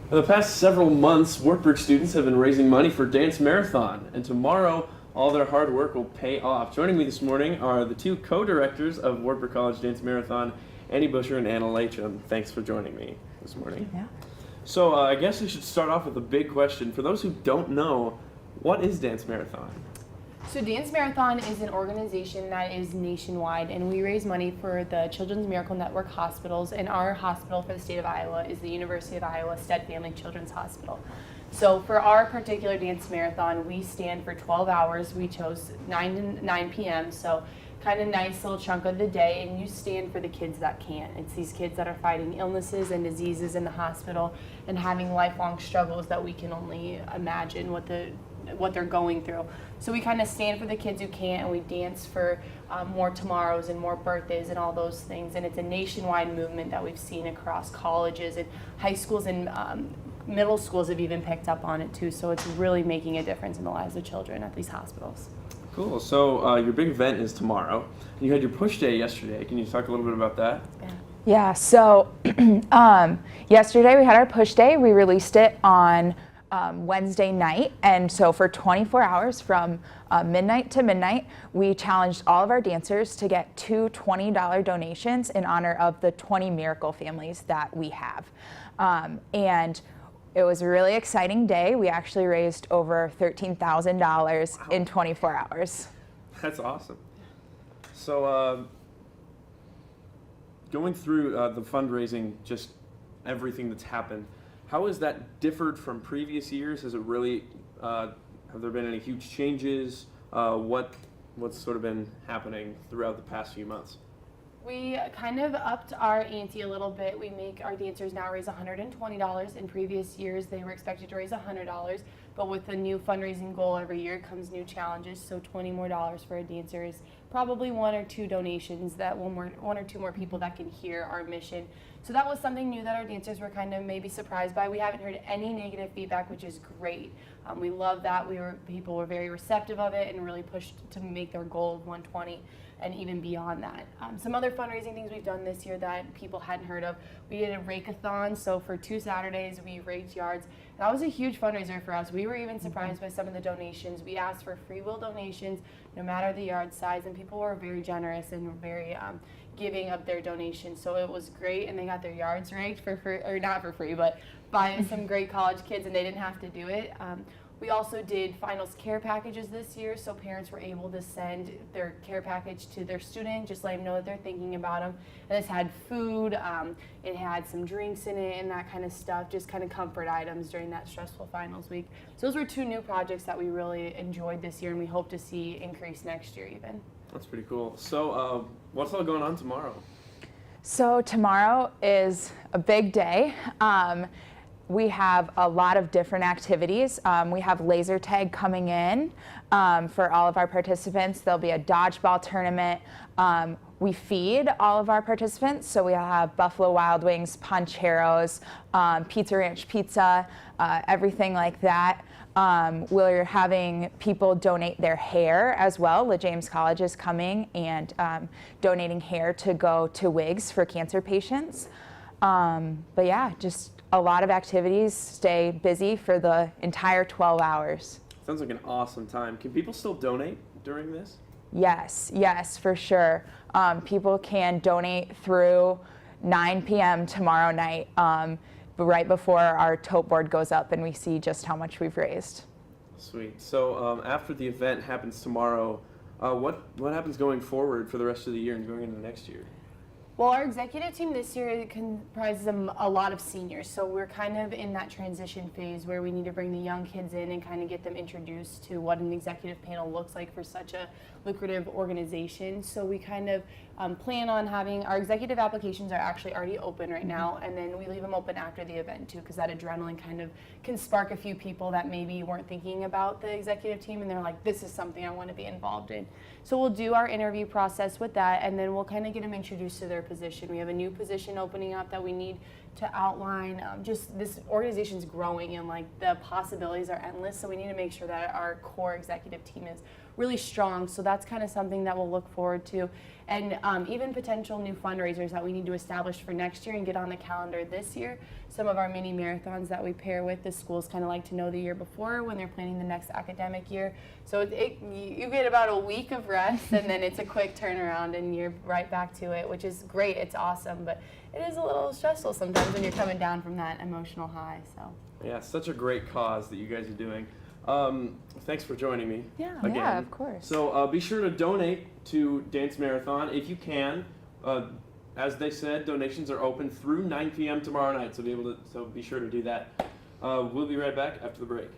For the past several months, Wartburg students have been raising money for Dance Marathon, and tomorrow all their hard work will pay off. Joining me this morning are the two co-directors of Wartburg College Dance Marathon, Annie Buscher and Anna Latcham. Thanks for joining me this morning. Yeah. So I guess we should start off with a big question. For those who don't know, what is Dance Marathon? So Dance Marathon is an organization that is nationwide, and we raise money for the Children's Miracle Network hospitals, and our hospital for the state of Iowa is the University of Iowa Stead Family Children's Hospital. So for our particular Dance Marathon, we stand for 12 hours. We chose 9 to 9 p.m., so kind of nice little chunk of the day, and you stand for the kids that can't. It's these kids that are fighting illnesses and diseases in the hospital and having lifelong struggles that we can only imagine what they're going through. So we kind of stand for the kids who can't, and we dance for more tomorrows and more birthdays and all those things. And it's a nationwide movement that we've seen across colleges and high schools, and middle schools have even picked up on it too. So it's really making a difference in the lives of children at these hospitals. Cool. So your big event is tomorrow. You had your push day yesterday. Can you talk a little bit about that? Yeah, so yesterday we had our push day. We released it on Wednesday night, and so for 24 hours from midnight to midnight, we challenged all of our dancers to get two $20 donations in honor of the 20 miracle families that we have. And it was a really exciting day. We actually raised over $13,000 in 24 hours. That's awesome. So going through the fundraising, just everything that's happened, how has that differed from previous years? Has it really, have there been any huge changes? What's sort of been happening throughout the past few months? We kind of upped our ante a little bit. We make our dancers now raise $120. In previous years, they were expected to raise $100, but with a new fundraising goal every year comes new challenges. So $20 more for a dancer is probably one or two donations, that one or two more people that can hear our mission. So that was something new that our dancers were kind of maybe surprised by. We haven't heard any negative feedback, which is great. We love that. People were very receptive of it and really pushed to make their goal of 120 and even beyond that. Some other fundraising things we've done this year that people hadn't heard of. We did a rake-a-thon, so for 2 Saturdays we raked yards. That was a huge fundraiser for us. We were even surprised by some of the donations. We asked for free will donations, no matter the yard size, and people were very generous and very giving of their donations. So it was great, and they got their yards raked for free, or not for free, but by some great college kids, and they didn't have to do it. We also did finals care packages this year, so parents were able to send their care package to their student, just let them know that they're thinking about them. And this had food, it had some drinks in it and that kind of stuff, just kind of comfort items during that stressful finals week. So those were 2 new projects that we really enjoyed this year, and we hope to see increase next year even. That's pretty cool. So what's all going on tomorrow? So tomorrow is a big day. We have a lot of different activities. We have laser tag coming in for all of our participants. There'll be a dodgeball tournament. We feed all of our participants, so we have Buffalo Wild Wings, Pancheros, Pizza Ranch Pizza, everything like that. We're having people donate their hair as well. LaJames College is coming and donating hair to go to wigs for cancer patients. But yeah, just a lot of activities. Stay busy for the entire 12 hours. Sounds like an awesome time. Can people still donate during this? Yes, for sure. People can donate through 9 p.m. tomorrow night, right before our tote board goes up and we see just how much we've raised. Sweet. So after the event happens tomorrow, what happens going forward for the rest of the year and going into next year? Well, our executive team this year comprises a lot of seniors, so we're kind of in that transition phase where we need to bring the young kids in and kind of get them introduced to what an executive panel looks like for such a lucrative organization. So we kind of plan on having our executive applications are actually already open right now, and then we leave them open after the event too, because that adrenaline kind of can spark a few people that maybe weren't thinking about the executive team, and they're like, this is something I want to be involved in. So we'll do our interview process with that, and then we'll kind of get them introduced to their position. We have a new position opening up that we need to outline. Just this organization's growing, and like the possibilities are endless, so we need to make sure that our core executive team is really strong. So that's kind of something that we'll look forward to. And even potential new fundraisers that we need to establish for next year and get on the calendar this year. Some of our mini marathons that we pair with, the schools kind of like to know the year before when they're planning the next academic year. So you get about a week of rest, and then it's a quick turnaround and you're right back to it, which is great. It's awesome, but it is a little stressful sometimes when you're coming down from that emotional high. So Yeah, such a great cause that you guys are doing. Thanks for joining me. Yeah. Again. Yeah, of course. So be sure to donate to Dance Marathon if you can. As they said, donations are open through 9 p.m. tomorrow night, so be sure to do that. We'll be right back after the break.